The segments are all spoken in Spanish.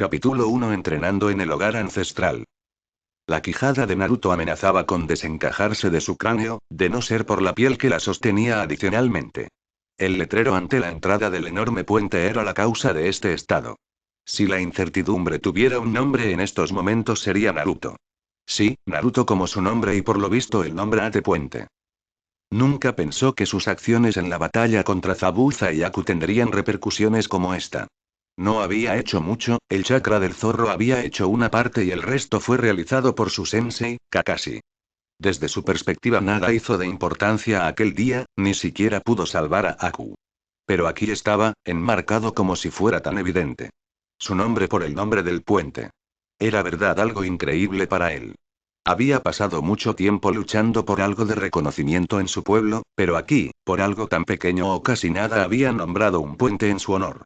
Capítulo 1 Entrenando en el hogar ancestral. La quijada de Naruto amenazaba con desencajarse de su cráneo, de no ser por la piel que la sostenía adicionalmente. El letrero ante la entrada del enorme puente era la causa de este estado. Si la incertidumbre tuviera un nombre en estos momentos sería Naruto. Sí, Naruto como su nombre y por lo visto el nombre ante puente. Nunca pensó que sus acciones en la batalla contra Zabuza y Aku tendrían repercusiones como esta. No había hecho mucho, el chakra del zorro había hecho una parte y el resto fue realizado por su sensei, Kakashi. Desde su perspectiva nada hizo de importancia aquel día, ni siquiera pudo salvar a Aku. Pero aquí estaba, enmarcado como si fuera tan evidente. Su nombre por el nombre del puente. Era verdad algo increíble para él. Había pasado mucho tiempo luchando por algo de reconocimiento en su pueblo, pero aquí, por algo tan pequeño o casi nada, había nombrado un puente en su honor.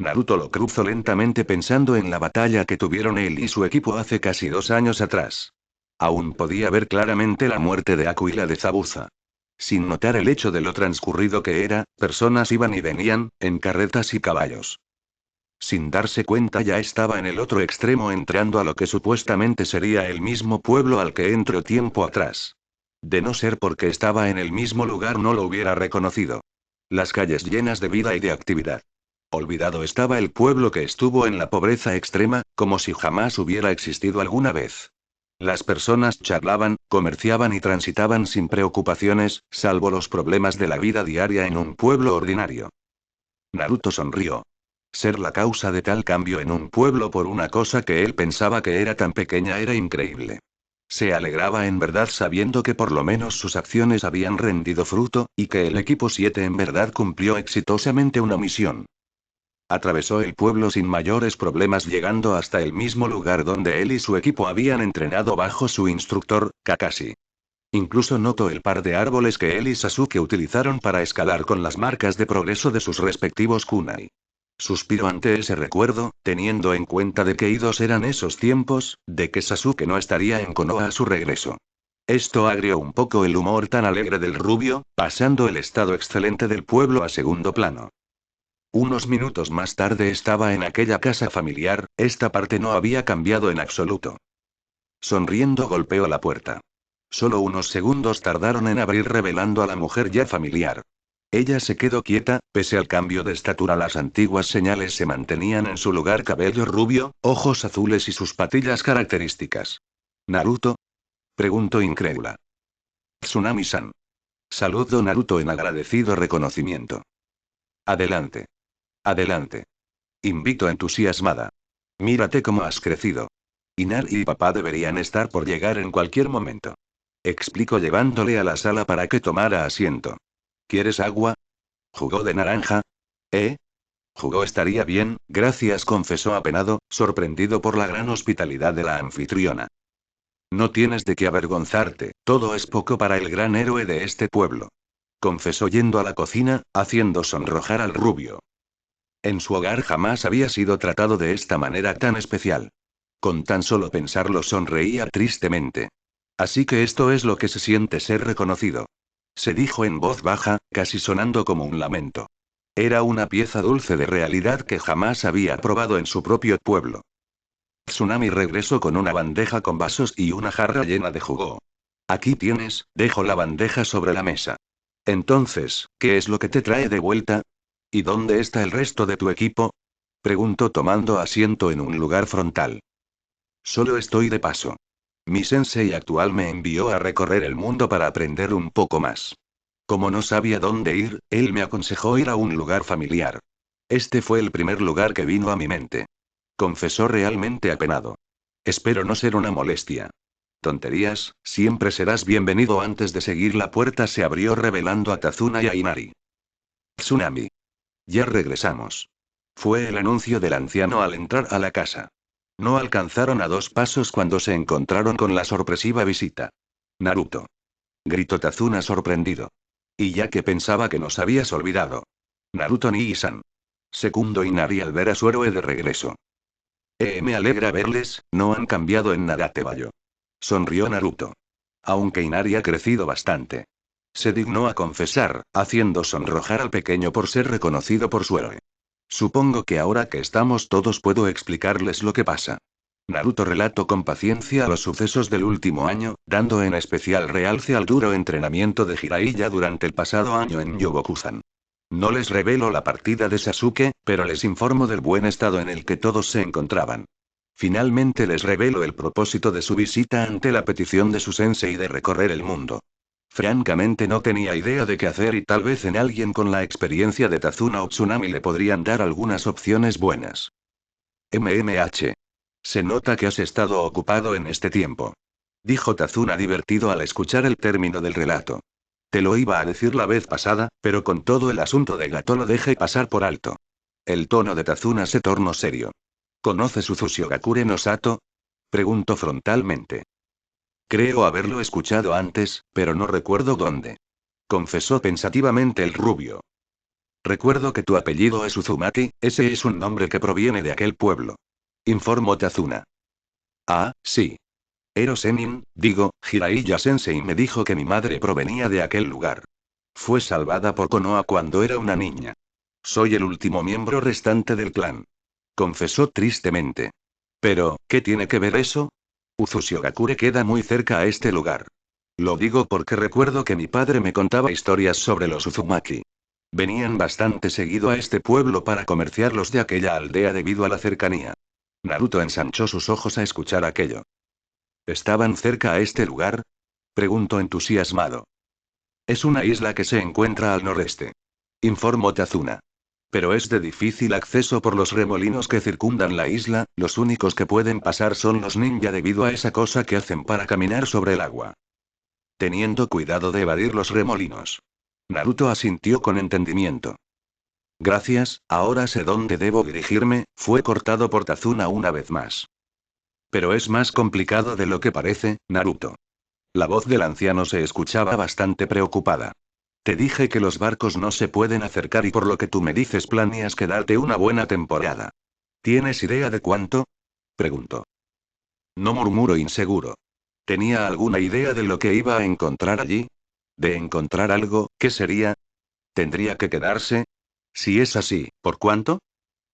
Naruto lo cruzó lentamente pensando en la batalla que tuvieron él y su equipo hace casi 2 años atrás. Aún podía ver claramente la muerte de Aku y la de Zabuza. Sin notar el hecho de lo transcurrido que era, personas iban y venían, en carretas y caballos. Sin darse cuenta ya estaba en el otro extremo entrando a lo que supuestamente sería el mismo pueblo al que entró tiempo atrás. De no ser porque estaba en el mismo lugar no lo hubiera reconocido. Las calles llenas de vida y de actividad. Olvidado estaba el pueblo que estuvo en la pobreza extrema, como si jamás hubiera existido alguna vez. Las personas charlaban, comerciaban y transitaban sin preocupaciones, salvo los problemas de la vida diaria en un pueblo ordinario. Naruto sonrió. Ser la causa de tal cambio en un pueblo por una cosa que él pensaba que era tan pequeña era increíble. Se alegraba en verdad sabiendo que por lo menos sus acciones habían rendido fruto, y que el equipo 7 en verdad cumplió exitosamente una misión. Atravesó el pueblo sin mayores problemas llegando hasta el mismo lugar donde él y su equipo habían entrenado bajo su instructor, Kakashi. Incluso notó el par de árboles que él y Sasuke utilizaron para escalar con las marcas de progreso de sus respectivos kunai. Suspiró ante ese recuerdo, teniendo en cuenta de que idos eran esos tiempos, de que Sasuke no estaría en Konoha a su regreso. Esto agrió un poco el humor tan alegre del rubio, pasando el estado excelente del pueblo a segundo plano. Unos minutos más tarde estaba en aquella casa familiar, esta parte no había cambiado en absoluto. Sonriendo golpeó la puerta. Solo unos segundos tardaron en abrir revelando a la mujer ya familiar. Ella se quedó quieta, pese al cambio de estatura las antiguas señales se mantenían en su lugar: cabello rubio, ojos azules y sus patillas características. ¿Naruto? Preguntó incrédula. Tsunami-san. Saludó Naruto en agradecido reconocimiento. Adelante. Adelante. Invito entusiasmada. Mírate cómo has crecido. Inari y papá deberían estar por llegar en cualquier momento. Explicó llevándole a la sala para que tomara asiento. ¿Quieres agua? ¿Jugo de naranja? ¿Eh? Jugo estaría bien, gracias, confesó apenado, sorprendido por la gran hospitalidad de la anfitriona. No tienes de qué avergonzarte, todo es poco para el gran héroe de este pueblo. Confesó yendo a la cocina, haciendo sonrojar al rubio. En su hogar jamás había sido tratado de esta manera tan especial. Con tan solo pensarlo sonreía tristemente. Así que esto es lo que se siente ser reconocido. Se dijo en voz baja, casi sonando como un lamento. Era una pieza dulce de realidad que jamás había probado en su propio pueblo. Tsunami regresó con una bandeja con vasos y una jarra llena de jugo. Aquí tienes, dejó la bandeja sobre la mesa. Entonces, ¿qué es lo que te trae de vuelta? ¿Y dónde está el resto de tu equipo? Preguntó tomando asiento en un lugar frontal. Solo estoy de paso. Mi sensei actual me envió a recorrer el mundo para aprender un poco más. Como no sabía dónde ir, él me aconsejó ir a un lugar familiar. Este fue el primer lugar que vino a mi mente. Confesó realmente apenado. Espero no ser una molestia. Tonterías, siempre serás bienvenido. Antes de seguir la puerta se abrió revelando a Kazuna y a Inari. Tsunami. Ya regresamos. Fue el anuncio del anciano al entrar a la casa. No alcanzaron a 2 pasos cuando se encontraron con la sorpresiva visita. Naruto. Gritó Kazuna sorprendido. Y ya que pensaba que nos habías olvidado. Naruto Nii-san. Secundó Inari al ver a su héroe de regreso. Me alegra verles, no han cambiado en nada, Tebayo. Sonrió Naruto. Aunque Inari ha crecido bastante. Se dignó a confesar, haciendo sonrojar al pequeño por ser reconocido por su héroe. Supongo que ahora que estamos todos puedo explicarles lo que pasa. Naruto relató con paciencia los sucesos del último año, dando en especial realce al duro entrenamiento de Jiraiya durante el pasado año en Yobokuzan. No les revelo la partida de Sasuke, pero les informo del buen estado en el que todos se encontraban. Finalmente les revelo el propósito de su visita ante la petición de su sensei de recorrer el mundo. Francamente no tenía idea de qué hacer y tal vez en alguien con la experiencia de Tazuna o Tsunami le podrían dar algunas opciones buenas. MMH. Se nota que has estado ocupado en este tiempo. Dijo Tazuna divertido al escuchar el término del relato. Te lo iba a decir la vez pasada, pero con todo el asunto de Gato lo dejé pasar por alto. El tono de Tazuna se tornó serio. ¿Conoces Uzushigakure no Sato? Preguntó frontalmente. Creo haberlo escuchado antes, pero no recuerdo dónde. Confesó pensativamente el rubio. Recuerdo que tu apellido es Uzumaki, ese es un nombre que proviene de aquel pueblo. Informó Tazuna. Ah, sí. Ero Sennin, Jiraiya Sensei me dijo que mi madre provenía de aquel lugar. Fue salvada por Konoha cuando era una niña. Soy el último miembro restante del clan. Confesó tristemente. Pero, ¿qué tiene que ver eso? Uzushigakure queda muy cerca a este lugar. Lo digo porque recuerdo que mi padre me contaba historias sobre los Uzumaki. Venían bastante seguido a este pueblo para comerciar los de aquella aldea debido a la cercanía. Naruto ensanchó sus ojos a escuchar aquello. ¿Estaban cerca a este lugar? Preguntó entusiasmado. Es una isla que se encuentra al noreste. Informó Tazuna. Pero es de difícil acceso por los remolinos que circundan la isla, los únicos que pueden pasar son los ninja debido a esa cosa que hacen para caminar sobre el agua. Teniendo cuidado de evadir los remolinos. Naruto asintió con entendimiento. Gracias, ahora sé dónde debo dirigirme, fue cortado por Tazuna una vez más. Pero es más complicado de lo que parece, Naruto. La voz del anciano se escuchaba bastante preocupada. Te dije que los barcos no se pueden acercar y por lo que tú me dices planeas quedarte una buena temporada. ¿Tienes idea de cuánto? Preguntó. No murmuró inseguro. ¿Tenía alguna idea de lo que iba a encontrar allí? ¿De encontrar algo, qué sería? ¿Tendría que quedarse? Si es así, ¿por cuánto?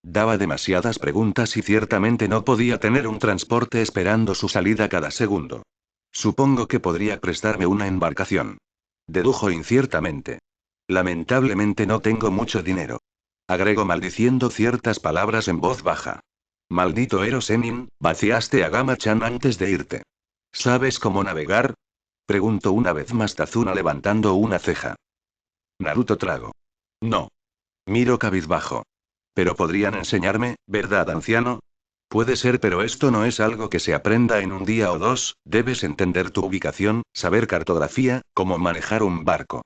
Daba demasiadas preguntas y ciertamente no podía tener un transporte esperando su salida cada segundo. Supongo que podría prestarme una embarcación. Dedujo inciertamente. Lamentablemente no tengo mucho dinero. Agregó maldiciendo ciertas palabras en voz baja. Maldito Ero Sennin, vaciaste a Gama-chan antes de irte. ¿Sabes cómo navegar? Preguntó una vez más Tazuna levantando una ceja. Naruto trago. No. Miro cabizbajo. Pero podrían enseñarme, ¿verdad, anciano? Puede ser, pero esto no es algo que se aprenda en un día o dos, debes entender tu ubicación, saber cartografía, cómo manejar un barco.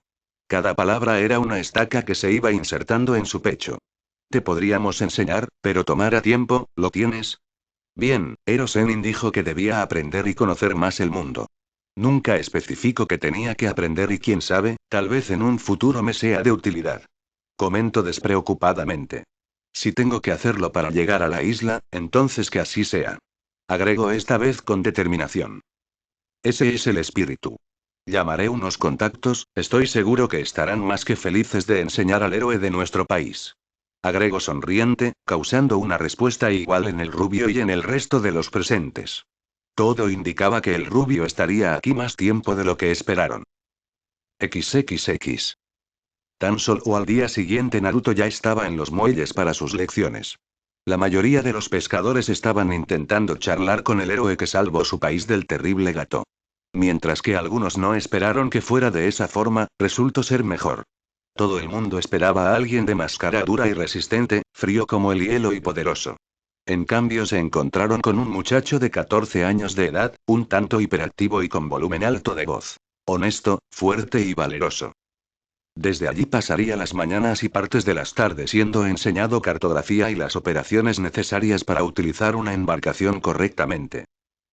Cada palabra era una estaca que se iba insertando en su pecho. Te podríamos enseñar, pero tomará tiempo, ¿lo tienes? Bien, Ero Sennin dijo que debía aprender y conocer más el mundo. Nunca especificó que tenía que aprender y quién sabe, tal vez en un futuro me sea de utilidad. Comento despreocupadamente. Si tengo que hacerlo para llegar a la isla, entonces que así sea. Agrego esta vez con determinación. Ese es el espíritu. Llamaré unos contactos, estoy seguro que estarán más que felices de enseñar al héroe de nuestro país. Agrego sonriente, causando una respuesta igual en el rubio y en el resto de los presentes. Todo indicaba que el rubio estaría aquí más tiempo de lo que esperaron. XXX. Tan solo al día siguiente Naruto ya estaba en los muelles para sus lecciones. La mayoría de los pescadores estaban intentando charlar con el héroe que salvó su país del terrible gato. Mientras que algunos no esperaron que fuera de esa forma, resultó ser mejor. Todo el mundo esperaba a alguien de máscara dura y resistente, frío como el hielo y poderoso. En cambio se encontraron con un muchacho de 14 años de edad, un tanto hiperactivo y con volumen alto de voz. Honesto, fuerte y valeroso. Desde allí pasaría las mañanas y partes de las tardes siendo enseñado cartografía y las operaciones necesarias para utilizar una embarcación correctamente.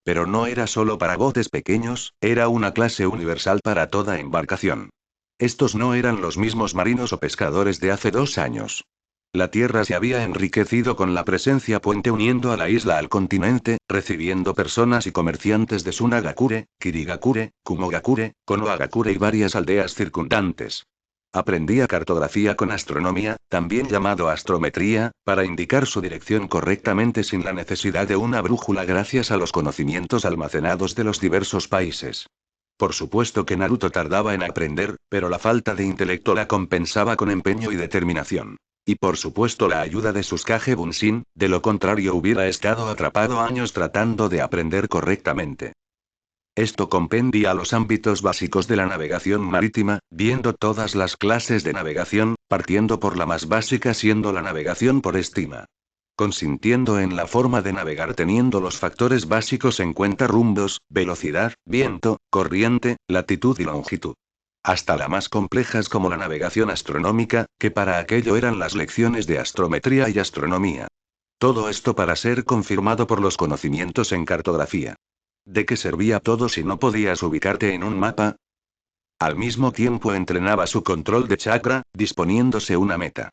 Pero no era solo para botes pequeños, era una clase universal para toda embarcación. Estos no eran los mismos marinos o pescadores de hace 2 años. La tierra se había enriquecido con la presencia puente uniendo a la isla al continente, recibiendo personas y comerciantes de Sunagakure, Kirigakure, Kumogakure, Konohagakure y varias aldeas circundantes. Aprendía cartografía con astronomía, también llamado astrometría, para indicar su dirección correctamente sin la necesidad de una brújula gracias a los conocimientos almacenados de los diversos países. Por supuesto que Naruto tardaba en aprender, pero la falta de intelecto la compensaba con empeño y determinación. Y por supuesto la ayuda de sus Kage Bunshin, de lo contrario hubiera estado atrapado años tratando de aprender correctamente. Esto compendia los ámbitos básicos de la navegación marítima, viendo todas las clases de navegación, partiendo por la más básica siendo la navegación por estima. Consintiendo en la forma de navegar teniendo los factores básicos en cuenta: rumbos, velocidad, viento, corriente, latitud y longitud. Hasta la más complejas como la navegación astronómica, que para aquello eran las lecciones de astrometría y astronomía. Todo esto para ser confirmado por los conocimientos en cartografía. ¿De qué servía todo si no podías ubicarte en un mapa? Al mismo tiempo entrenaba su control de chakra, disponiéndose una meta.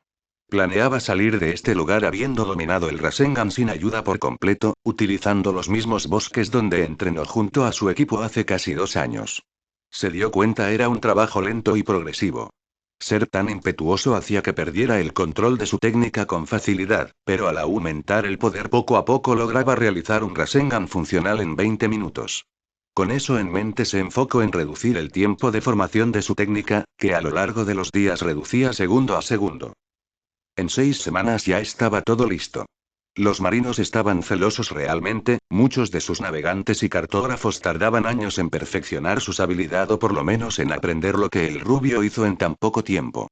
Planeaba salir de este lugar habiendo dominado el Rasengan sin ayuda por completo, utilizando los mismos bosques donde entrenó junto a su equipo hace casi 2 años. Se dio cuenta era un trabajo lento y progresivo. Ser tan impetuoso hacía que perdiera el control de su técnica con facilidad, pero al aumentar el poder poco a poco lograba realizar un Rasengan funcional en 20 minutos. Con eso en mente se enfocó en reducir el tiempo de formación de su técnica, que a lo largo de los días reducía segundo a segundo. En 6 semanas ya estaba todo listo. Los marinos estaban celosos realmente, muchos de sus navegantes y cartógrafos tardaban años en perfeccionar sus habilidades o por lo menos en aprender lo que el rubio hizo en tan poco tiempo.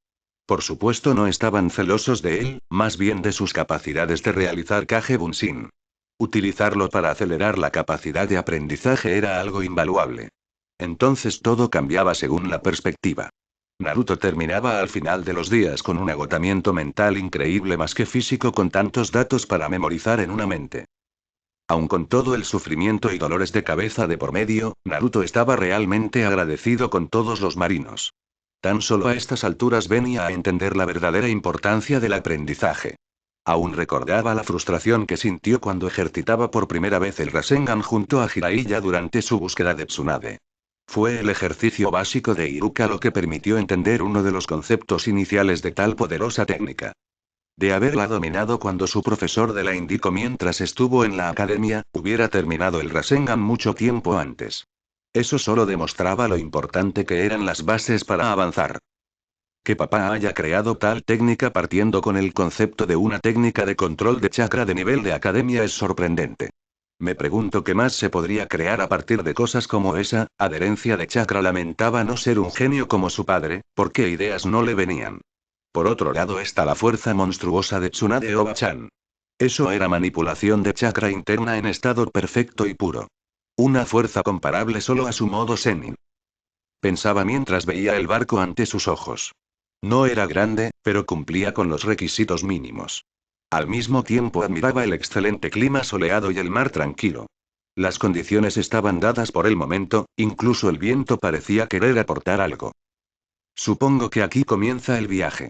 Por supuesto no estaban celosos de él, más bien de sus capacidades de realizar Kage Bunshin. Utilizarlo para acelerar la capacidad de aprendizaje era algo invaluable. Entonces todo cambiaba según la perspectiva. Naruto terminaba al final de los días con un agotamiento mental increíble más que físico con tantos datos para memorizar en una mente. Aun con todo el sufrimiento y dolores de cabeza de por medio, Naruto estaba realmente agradecido con todos los marinos. Tan solo a estas alturas venía a entender la verdadera importancia del aprendizaje. Aún recordaba la frustración que sintió cuando ejercitaba por primera vez el Rasengan junto a Jiraiya durante su búsqueda de Tsunade. Fue el ejercicio básico de Iruka lo que permitió entender uno de los conceptos iniciales de tal poderosa técnica. De haberla dominado cuando su profesor de la indicó mientras estuvo en la academia, hubiera terminado el Rasengan mucho tiempo antes. Eso solo demostraba lo importante que eran las bases para avanzar. Que papá haya creado tal técnica partiendo con el concepto de una técnica de control de chakra de nivel de academia es sorprendente. Me pregunto qué más se podría crear a partir de cosas como esa. Adherencia de chakra lamentaba no ser un genio como su padre, porque ideas no le venían. Por otro lado está la fuerza monstruosa de Tsunade Oba-chan. Eso era manipulación de chakra interna en estado perfecto y puro. Una fuerza comparable solo a su modo Zenin. Pensaba mientras veía el barco ante sus ojos. No era grande, pero cumplía con los requisitos mínimos. Al mismo tiempo admiraba el excelente clima soleado y el mar tranquilo. Las condiciones estaban dadas por el momento, incluso el viento parecía querer aportar algo. Supongo que aquí comienza el viaje.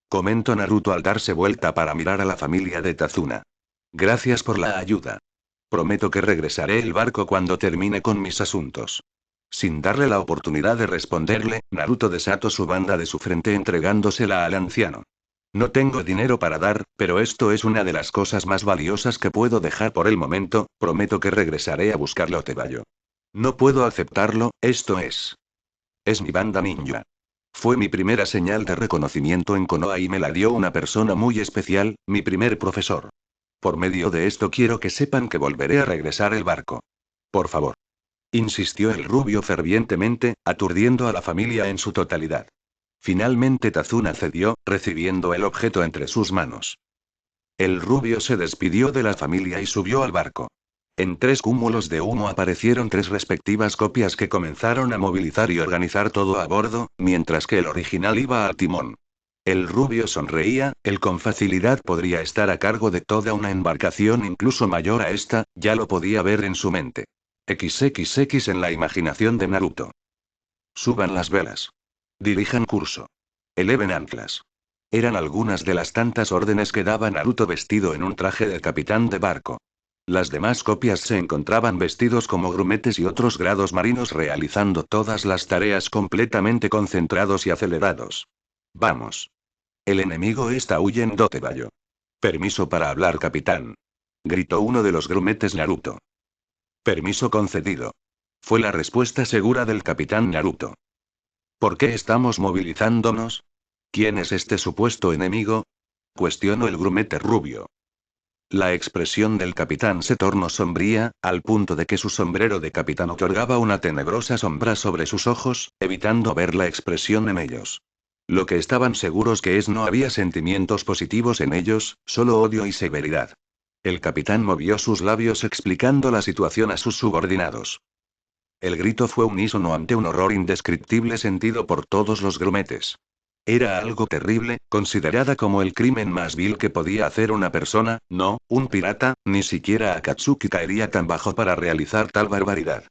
Comentó Naruto al darse vuelta para mirar a la familia de Tazuna. Gracias por la ayuda. Prometo que regresaré el barco cuando termine con mis asuntos. Sin darle la oportunidad de responderle, Naruto desató su banda de su frente entregándosela al anciano. No tengo dinero para dar, pero esto es una de las cosas más valiosas que puedo dejar por el momento, prometo que regresaré a buscarlo Tebayo. No puedo aceptarlo, esto es. Es mi banda ninja. Fue mi primera señal de reconocimiento en Konoha y me la dio una persona muy especial, mi primer profesor. Por medio de esto quiero que sepan que volveré a regresar el barco. Por favor. Insistió el rubio fervientemente, aturdiendo a la familia en su totalidad. Finalmente Tazuna cedió, recibiendo el objeto entre sus manos. El rubio se despidió de la familia y subió al barco. En 3 cúmulos de humo aparecieron 3 respectivas copias que comenzaron a movilizar y organizar todo a bordo, mientras que el original iba al timón. El rubio sonreía, él con facilidad podría estar a cargo de toda una embarcación incluso mayor a esta, ya lo podía ver en su mente. XXX en la imaginación de Naruto. Suban las velas. Dirijan curso. Eleven anclas. Eran algunas de las tantas órdenes que daba Naruto vestido en un traje de capitán de barco. Las demás copias se encontraban vestidos como grumetes y otros grados marinos realizando todas las tareas completamente concentrados y acelerados. Vamos. El enemigo está huyendo, Tebayo. Permiso para hablar, capitán. Gritó uno de los grumetes Naruto. Permiso concedido. Fue la respuesta segura del capitán Naruto. ¿Por qué estamos movilizándonos? ¿Quién es este supuesto enemigo? Cuestionó el grumete rubio. La expresión del capitán se tornó sombría, al punto de que su sombrero de capitán otorgaba una tenebrosa sombra sobre sus ojos, evitando ver la expresión en ellos. Lo que estaban seguros que no había sentimientos positivos en ellos, solo odio y severidad. El capitán movió sus labios explicando la situación a sus subordinados. El grito fue unísono ante un horror indescriptible sentido por todos los grumetes. Era algo terrible, considerada como el crimen más vil que podía hacer una persona, no, un pirata, ni siquiera Akatsuki caería tan bajo para realizar tal barbaridad.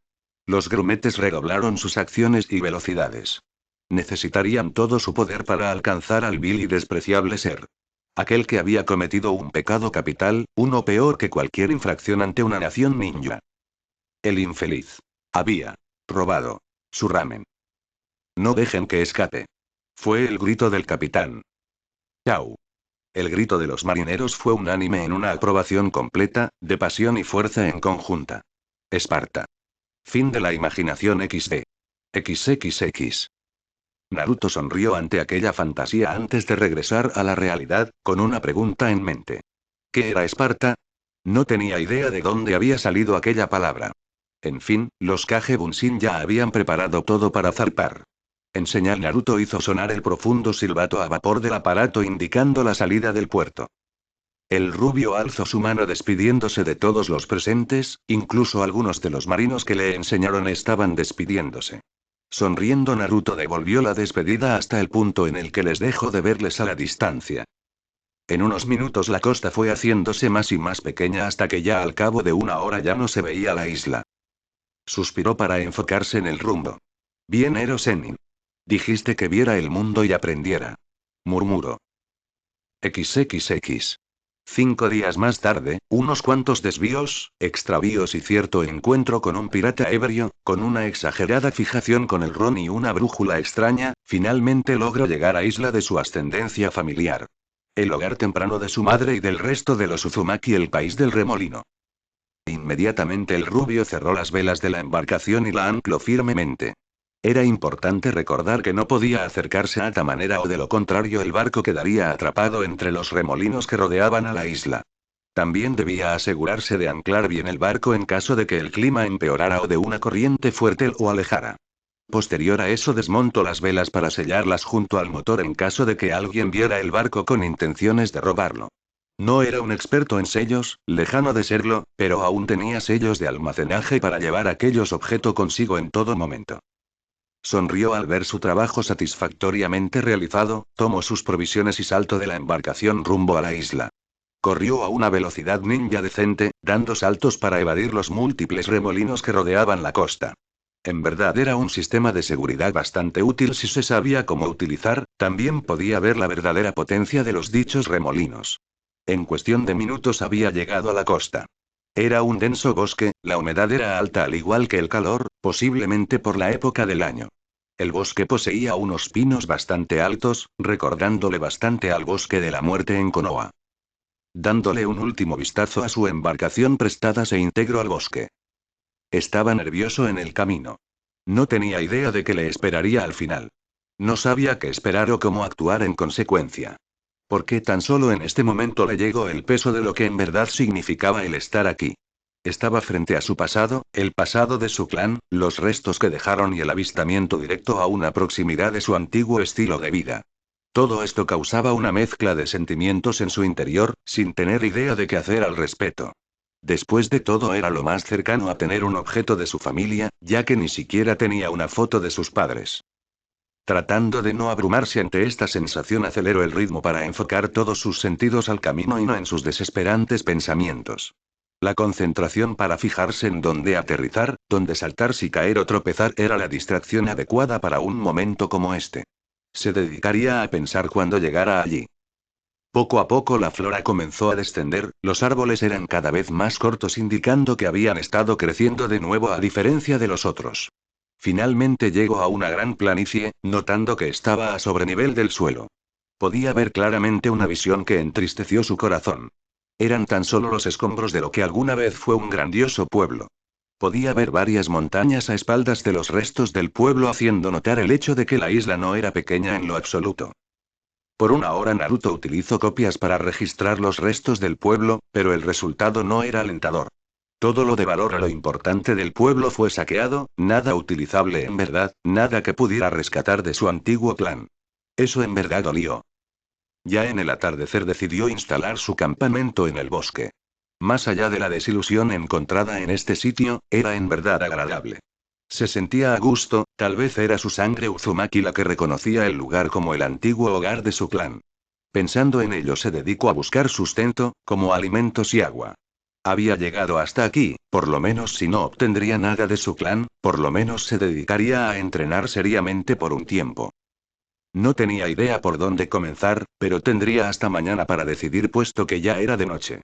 Los grumetes redoblaron sus acciones y velocidades. Necesitarían todo su poder para alcanzar al vil y despreciable ser. Aquel que había cometido un pecado capital, uno peor que cualquier infracción ante una nación ninja. El infeliz. Había robado su ramen. No dejen que escape. Fue el grito del capitán. Chao. El grito de los marineros fue unánime en una aprobación completa, de pasión y fuerza en conjunta. Esparta. Fin de la imaginación XD. XXX. Naruto sonrió ante aquella fantasía antes de regresar a la realidad, con una pregunta en mente. ¿Qué era Esparta? No tenía idea de dónde había salido aquella palabra. En fin, los Kage Bunshin ya habían preparado todo para zarpar. En señal Naruto hizo sonar el profundo silbato a vapor del aparato indicando la salida del puerto. El rubio alzó su mano despidiéndose de todos los presentes, incluso algunos de los marinos que le enseñaron estaban despidiéndose. Sonriendo Naruto devolvió la despedida hasta el punto en el que les dejó de verles a la distancia. En unos minutos la costa fue haciéndose más y más pequeña hasta que ya al cabo de una hora ya no se veía la isla. Suspiró para enfocarse en el rumbo. Bien, Ero Sennin. Dijiste que viera el mundo y aprendiera. Murmuró. XXX. 5 días más tarde, unos cuantos desvíos, extravíos y cierto encuentro con un pirata ebrio, con una exagerada fijación con el ron y una brújula extraña, finalmente logró llegar a isla de su ascendencia familiar. El hogar temprano de su madre y del resto de los Uzumaki, el país del remolino. Inmediatamente el rubio cerró las velas de la embarcación y la ancló firmemente. Era importante recordar que no podía acercarse a ta manera o de lo contrario el barco quedaría atrapado entre los remolinos que rodeaban a la isla. También debía asegurarse de anclar bien el barco en caso de que el clima empeorara o de una corriente fuerte lo alejara. Posterior a eso desmontó las velas para sellarlas junto al motor en caso de que alguien viera el barco con intenciones de robarlo. No era un experto en sellos, lejano de serlo, pero aún tenía sellos de almacenaje para llevar aquellos objetos consigo en todo momento. Sonrió al ver su trabajo satisfactoriamente realizado, tomó sus provisiones y saltó de la embarcación rumbo a la isla. Corrió a una velocidad ninja decente, dando saltos para evadir los múltiples remolinos que rodeaban la costa. En verdad era un sistema de seguridad bastante útil si se sabía cómo utilizar, también podía ver la verdadera potencia de los dichos remolinos. En cuestión de minutos había llegado a la costa. Era un denso bosque, la humedad era alta al igual que el calor, posiblemente por la época del año. El bosque poseía unos pinos bastante altos, recordándole bastante al bosque de la muerte en Konoha. Dándole un último vistazo a su embarcación prestada se integró al bosque. Estaba nervioso en el camino. No tenía idea de qué le esperaría al final. No sabía qué esperar o cómo actuar en consecuencia. Porque tan solo en este momento le llegó el peso de lo que en verdad significaba el estar aquí. Estaba frente a su pasado, el pasado de su clan, los restos que dejaron y el avistamiento directo a una proximidad de su antiguo estilo de vida. Todo esto causaba una mezcla de sentimientos en su interior, sin tener idea de qué hacer al respecto. Después de todo era lo más cercano a tener un objeto de su familia, ya que ni siquiera tenía una foto de sus padres. Tratando de no abrumarse ante esta sensación aceleró el ritmo para enfocar todos sus sentidos al camino y no en sus desesperantes pensamientos. La concentración para fijarse en dónde aterrizar, dónde saltar si caer o tropezar era la distracción adecuada para un momento como este. Se dedicaría a pensar cuando llegara allí. Poco a poco la flora comenzó a descender, los árboles eran cada vez más cortos indicando que habían estado creciendo de nuevo a diferencia de los otros. Finalmente llegó a una gran planicie, notando que estaba a sobrenivel del suelo. Podía ver claramente una visión que entristeció su corazón. Eran tan solo los escombros de lo que alguna vez fue un grandioso pueblo. Podía ver varias montañas a espaldas de los restos del pueblo, haciendo notar el hecho de que la isla no era pequeña en lo absoluto. Por una hora Naruto utilizó copias para registrar los restos del pueblo, pero el resultado no era alentador. Todo lo de valor a lo importante del pueblo fue saqueado, nada utilizable en verdad, nada que pudiera rescatar de su antiguo clan. Eso en verdad dolió. Ya en el atardecer decidió instalar su campamento en el bosque. Más allá de la desilusión encontrada en este sitio, era en verdad agradable. Se sentía a gusto, tal vez era su sangre Uzumaki la que reconocía el lugar como el antiguo hogar de su clan. Pensando en ello se dedicó a buscar sustento, como alimentos y agua. Había llegado hasta aquí, por lo menos si no obtendría nada de su clan, por lo menos se dedicaría a entrenar seriamente por un tiempo. No tenía idea por dónde comenzar, pero tendría hasta mañana para decidir puesto que ya era de noche.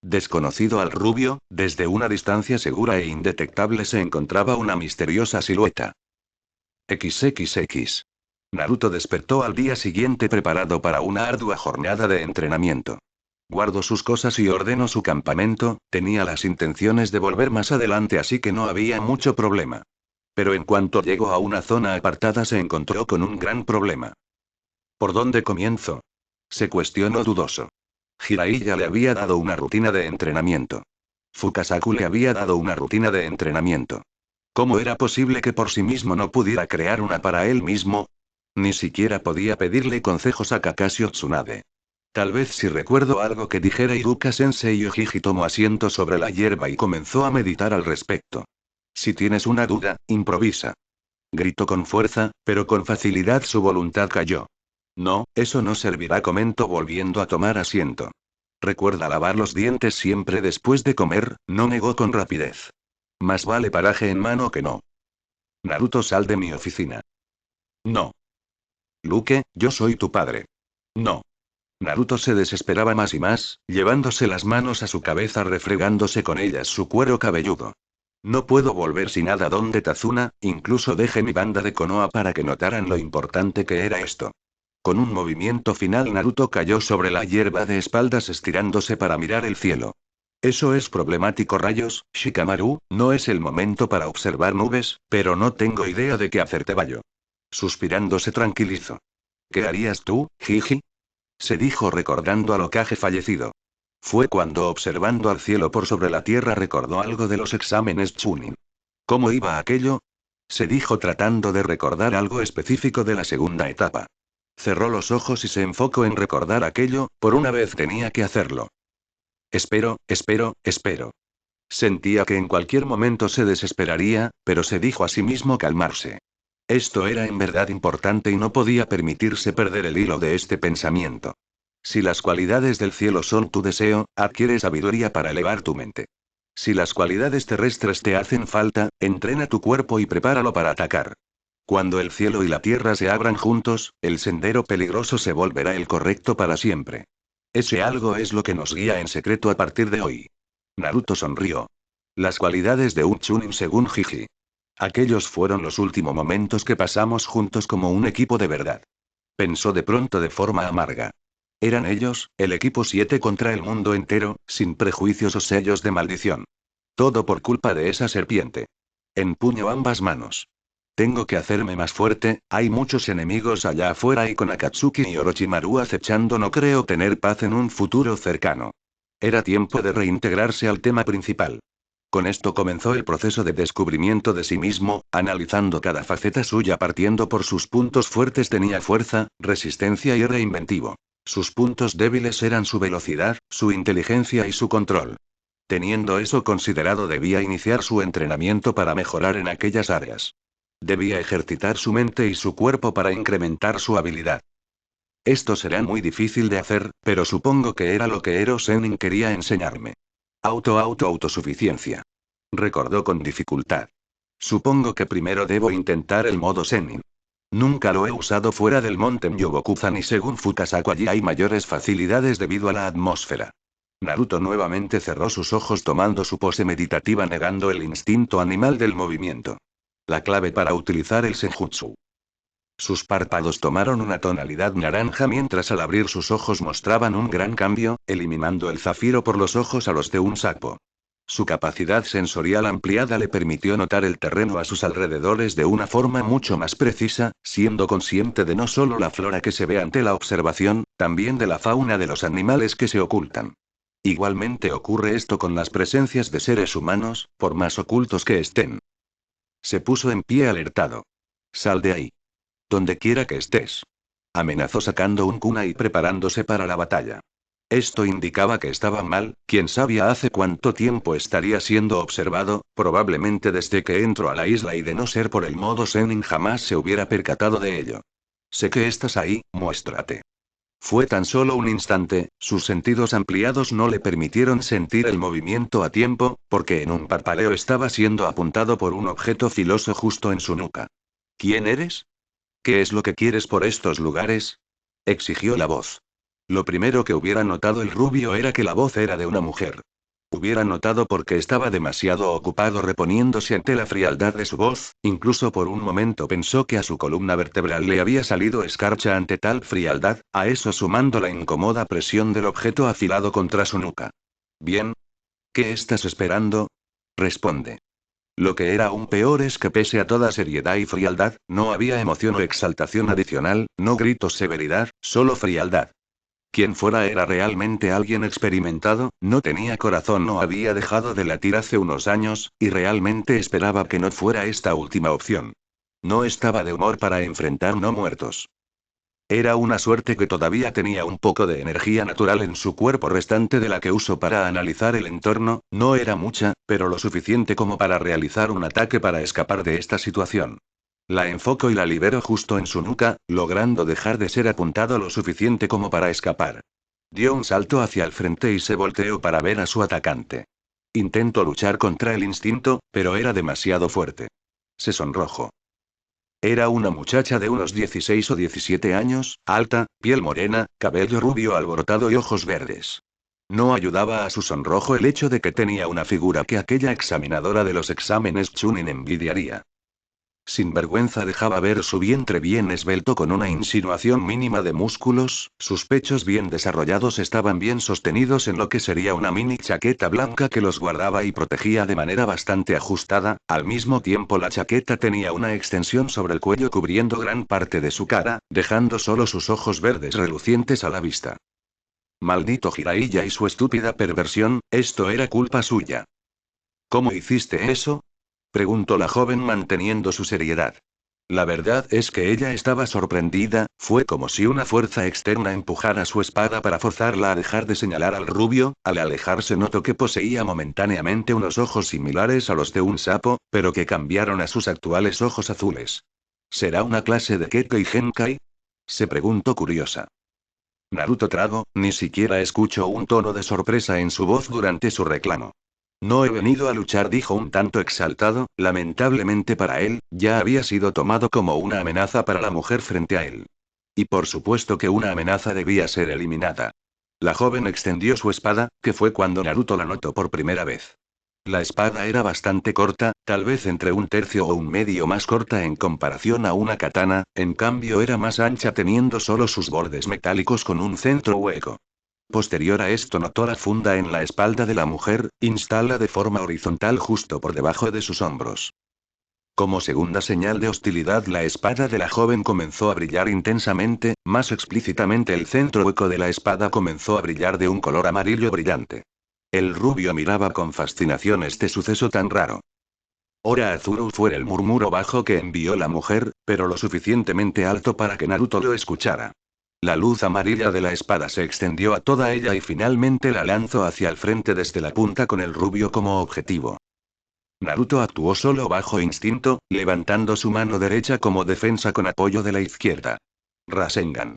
Desconocido al rubio, desde una distancia segura e indetectable se encontraba una misteriosa silueta. XXX. Naruto despertó al día siguiente preparado para una ardua jornada de entrenamiento. Guardó sus cosas y ordenó su campamento, tenía las intenciones de volver más adelante así que no había mucho problema. Pero en cuanto llegó a una zona apartada se encontró con un gran problema. ¿Por dónde comienzo? Se cuestionó dudoso. Jiraiya le había dado una rutina de entrenamiento. Fukasaku le había dado una rutina de entrenamiento. ¿Cómo era posible que por sí mismo no pudiera crear una para él mismo? Ni siquiera podía pedirle consejos a Kakashi Tsunade. Tal vez si recuerdo algo que dijera Iruka-sensei. Ojiji tomó asiento sobre la hierba y comenzó a meditar al respecto. Si tienes una duda, improvisa. Gritó con fuerza, pero con facilidad su voluntad cayó. No, eso no servirá, comentó volviendo a tomar asiento. Recuerda lavar los dientes siempre después de comer, no negó con rapidez. Más vale paraje en mano que no. Naruto, sal de mi oficina. No. Luke, yo soy tu padre. No. Naruto se desesperaba más y más, llevándose las manos a su cabeza refregándose con ellas su cuero cabelludo. No puedo volver sin nada donde Tazuna, incluso dejé mi banda de Konoha para que notaran lo importante que era esto. Con un movimiento final Naruto cayó sobre la hierba de espaldas estirándose para mirar el cielo. Eso es problemático, rayos, Shikamaru, no es el momento para observar nubes, pero no tengo idea de qué hacerte, Bayo. Suspirando se tranquilizó. ¿Qué harías tú, Jiji? Se dijo recordando al Hokage fallecido. Fue cuando observando al cielo por sobre la tierra recordó algo de los exámenes Chunin. ¿Cómo iba aquello? Se dijo tratando de recordar algo específico de la segunda etapa. Cerró los ojos y se enfocó en recordar aquello, por una vez tenía que hacerlo. Espero. Sentía que en cualquier momento se desesperaría, pero se dijo a sí mismo calmarse. Esto era en verdad importante y no podía permitirse perder el hilo de este pensamiento. Si las cualidades del cielo son tu deseo, adquiere sabiduría para elevar tu mente. Si las cualidades terrestres te hacen falta, entrena tu cuerpo y prepáralo para atacar. Cuando el cielo y la tierra se abran juntos, el sendero peligroso se volverá el correcto para siempre. Ese algo es lo que nos guía en secreto a partir de hoy. Naruto sonrió. Las cualidades de un Chunin según Jiji. Aquellos fueron los últimos momentos que pasamos juntos como un equipo de verdad. Pensó de pronto de forma amarga. Eran ellos, el equipo 7 contra el mundo entero, sin prejuicios o sellos de maldición. Todo por culpa de esa serpiente. Empuñó ambas manos. Tengo que hacerme más fuerte, hay muchos enemigos allá afuera y con Akatsuki y Orochimaru acechando no creo tener paz en un futuro cercano. Era tiempo de reintegrarse al tema principal. Con esto comenzó el proceso de descubrimiento de sí mismo, analizando cada faceta suya partiendo por sus puntos fuertes. Tenía fuerza, resistencia y era inventivo. Sus puntos débiles eran su velocidad, su inteligencia y su control. Teniendo eso considerado debía iniciar su entrenamiento para mejorar en aquellas áreas. Debía ejercitar su mente y su cuerpo para incrementar su habilidad. Esto será muy difícil de hacer, pero supongo que era lo que Ero Sennin quería enseñarme. Autosuficiencia. Recordó con dificultad. Supongo que primero debo intentar el modo Sennin. Nunca lo he usado fuera del monte Myobokuzan y según Fukasaku allí hay mayores facilidades debido a la atmósfera. Naruto nuevamente cerró sus ojos tomando su pose meditativa negando el instinto animal del movimiento. La clave para utilizar el Senjutsu. Sus párpados tomaron una tonalidad naranja mientras al abrir sus ojos mostraban un gran cambio, eliminando el zafiro por los ojos a los de un sapo. Su capacidad sensorial ampliada le permitió notar el terreno a sus alrededores de una forma mucho más precisa, siendo consciente de no solo la flora que se ve ante la observación, también de la fauna de los animales que se ocultan. Igualmente ocurre esto con las presencias de seres humanos, por más ocultos que estén. Se puso en pie alertado. Sal de ahí. Donde quiera que estés. Amenazó sacando un kunai y preparándose para la batalla. Esto indicaba que estaba mal, quién sabía hace cuánto tiempo estaría siendo observado, probablemente desde que entró a la isla y de no ser por el modo Zenin jamás se hubiera percatado de ello. Sé que estás ahí, muéstrate. Fue tan solo un instante, sus sentidos ampliados no le permitieron sentir el movimiento a tiempo, porque en un parpadeo estaba siendo apuntado por un objeto filoso justo en su nuca. ¿Quién eres? ¿Qué es lo que quieres por estos lugares? Exigió la voz. Lo primero que hubiera notado el rubio era que la voz era de una mujer. Hubiera notado porque estaba demasiado ocupado reponiéndose ante la frialdad de su voz, incluso por un momento pensó que a su columna vertebral le había salido escarcha ante tal frialdad, a eso sumando la incómoda presión del objeto afilado contra su nuca. Bien. ¿Qué estás esperando? Responde. Lo que era aún peor es que pese a toda seriedad y frialdad, no había emoción o exaltación adicional, no gritos severidad, solo frialdad. Quien fuera era realmente alguien experimentado, no tenía corazón, no había dejado de latir hace unos años, y realmente esperaba que no fuera esta última opción. No estaba de humor para enfrentar no muertos. Era una suerte que todavía tenía un poco de energía natural en su cuerpo restante de la que usó para analizar el entorno, no era mucha, pero lo suficiente como para realizar un ataque para escapar de esta situación. La enfoco y la libero justo en su nuca, logrando dejar de ser apuntado lo suficiente como para escapar. Dio un salto hacia el frente y se volteó para ver a su atacante. Intentó luchar contra el instinto, pero era demasiado fuerte. Se sonrojó. Era una muchacha de unos 16 o 17 años, alta, piel morena, cabello rubio alborotado y ojos verdes. No ayudaba a su sonrojo el hecho de que tenía una figura que aquella examinadora de los exámenes Chunin envidiaría. Sin vergüenza dejaba ver su vientre bien esbelto con una insinuación mínima de músculos, sus pechos bien desarrollados estaban bien sostenidos en lo que sería una mini chaqueta blanca que los guardaba y protegía de manera bastante ajustada, al mismo tiempo la chaqueta tenía una extensión sobre el cuello cubriendo gran parte de su cara, dejando solo sus ojos verdes relucientes a la vista. Maldito Jiraiya y su estúpida perversión, esto era culpa suya. ¿Cómo hiciste eso? Preguntó la joven manteniendo su seriedad. La verdad es que ella estaba sorprendida, fue como si una fuerza externa empujara su espada para forzarla a dejar de señalar al rubio, al alejarse notó que poseía momentáneamente unos ojos similares a los de un sapo, pero que cambiaron a sus actuales ojos azules. ¿Será una clase de Kekkei Genkai? Se preguntó curiosa. Naruto tragó, ni siquiera escuchó un tono de sorpresa en su voz durante su reclamo. No he venido a luchar, dijo un tanto exaltado, lamentablemente para él, ya había sido tomado como una amenaza para la mujer frente a él. Y por supuesto que una amenaza debía ser eliminada. La joven extendió su espada, que fue cuando Naruto la notó por primera vez. La espada era bastante corta, tal vez entre un tercio o un medio más corta en comparación a una katana, en cambio era más ancha teniendo solo sus bordes metálicos con un centro hueco. Posterior a esto notó la funda en la espalda de la mujer, instala de forma horizontal justo por debajo de sus hombros. Como segunda señal de hostilidad, la espada de la joven comenzó a brillar intensamente, más explícitamente el centro hueco de la espada comenzó a brillar de un color amarillo brillante. El rubio miraba con fascinación este suceso tan raro. Ora Azuru fue el murmuro bajo que envió la mujer, pero lo suficientemente alto para que Naruto lo escuchara. La luz amarilla de la espada se extendió a toda ella y finalmente la lanzó hacia el frente desde la punta con el rubio como objetivo. Naruto actuó solo bajo instinto, levantando su mano derecha como defensa con apoyo de la izquierda. Rasengan.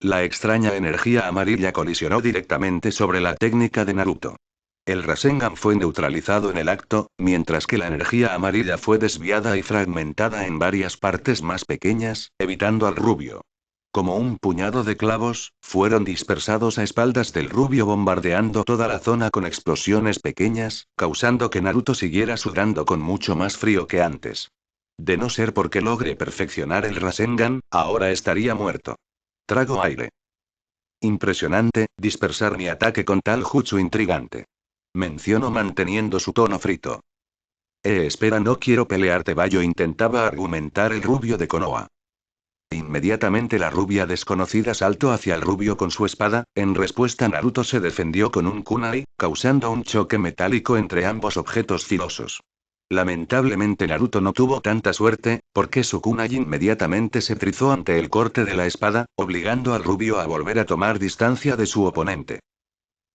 La extraña energía amarilla colisionó directamente sobre la técnica de Naruto. El Rasengan fue neutralizado en el acto, mientras que la energía amarilla fue desviada y fragmentada en varias partes más pequeñas, evitando al rubio. Como un puñado de clavos, fueron dispersados a espaldas del rubio bombardeando toda la zona con explosiones pequeñas, causando que Naruto siguiera sudando con mucho más frío que antes. De no ser porque logre perfeccionar el Rasengan, ahora estaría muerto. Trago aire. Impresionante, dispersar mi ataque con tal jutsu intrigante. Menciono manteniendo su tono frito. Espera, no quiero pelear, Tebayo, intentaba argumentar el rubio de Konoha. Inmediatamente la rubia desconocida saltó hacia el rubio con su espada. En respuesta, Naruto se defendió con un kunai, causando un choque metálico entre ambos objetos filosos. Lamentablemente Naruto no tuvo tanta suerte, porque su kunai inmediatamente se trizó ante el corte de la espada, obligando al rubio a volver a tomar distancia de su oponente.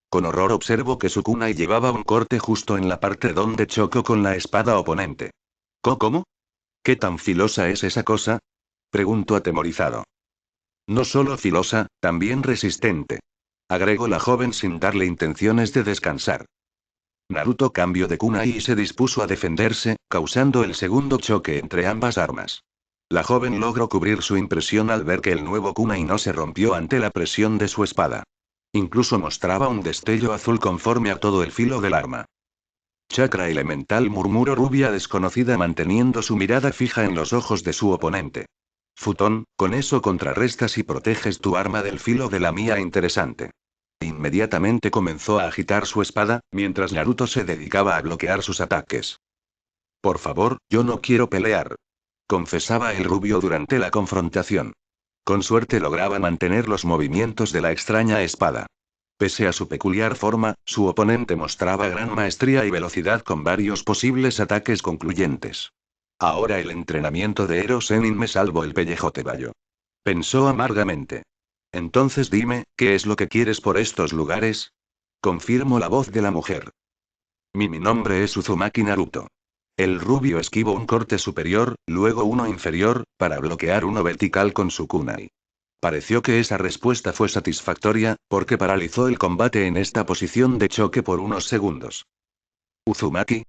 Con horror observo que su kunai llevaba un corte justo en la parte donde chocó con la espada oponente. ¿Cómo? ¿Qué tan filosa es esa cosa? Pregunto atemorizado. No solo filosa, también resistente. Agregó la joven sin darle intenciones de descansar. Naruto cambió de kunai y se dispuso a defenderse, causando el segundo choque entre ambas armas. La joven logró cubrir su impresión al ver que el nuevo kunai no se rompió ante la presión de su espada. Incluso mostraba un destello azul conforme a todo el filo del arma. Chakra elemental, murmuró rubia desconocida manteniendo su mirada fija en los ojos de su oponente. Futón, con eso contrarrestas y proteges tu arma del filo de la mía. Interesante. Inmediatamente comenzó a agitar su espada, mientras Naruto se dedicaba a bloquear sus ataques. Por favor, yo no quiero pelear. Confesaba el rubio durante la confrontación. Con suerte lograba mantener los movimientos de la extraña espada. Pese a su peculiar forma, su oponente mostraba gran maestría y velocidad con varios posibles ataques concluyentes. Ahora el entrenamiento de Ero Sennin me salvó el pellejo, Tebayo. Pensó amargamente. Entonces dime, ¿qué es lo que quieres por estos lugares? Confirmó la voz de la mujer. Mi nombre es Uzumaki Naruto. El rubio esquivó un corte superior, luego uno inferior, para bloquear uno vertical con su kunai. Pareció que esa respuesta fue satisfactoria, porque paralizó el combate en esta posición de choque por unos segundos. ¿Uzumaki?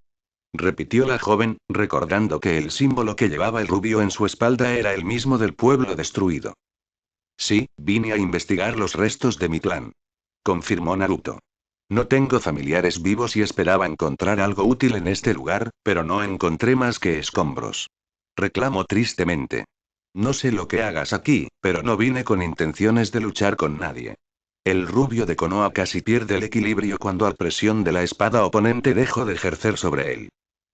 Repitió la joven, recordando que el símbolo que llevaba el rubio en su espalda era el mismo del pueblo destruido. Sí, vine a investigar los restos de mi clan. Confirmó Naruto. No tengo familiares vivos y esperaba encontrar algo útil en este lugar, pero no encontré más que escombros. Reclamó tristemente. No sé lo que hagas aquí, pero no vine con intenciones de luchar con nadie. El rubio de Konoha casi pierde el equilibrio cuando la presión de la espada oponente dejó de ejercer sobre él.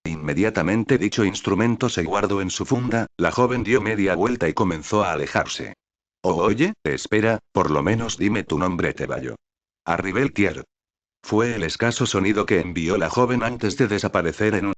Inmediatamente dicho instrumento se guardó en su funda, la joven dio media vuelta y comenzó a alejarse. Oye, espera, por lo menos dime tu nombre, Tebayo. Arribeltier. Fue el escaso sonido que envió la joven antes de desaparecer en un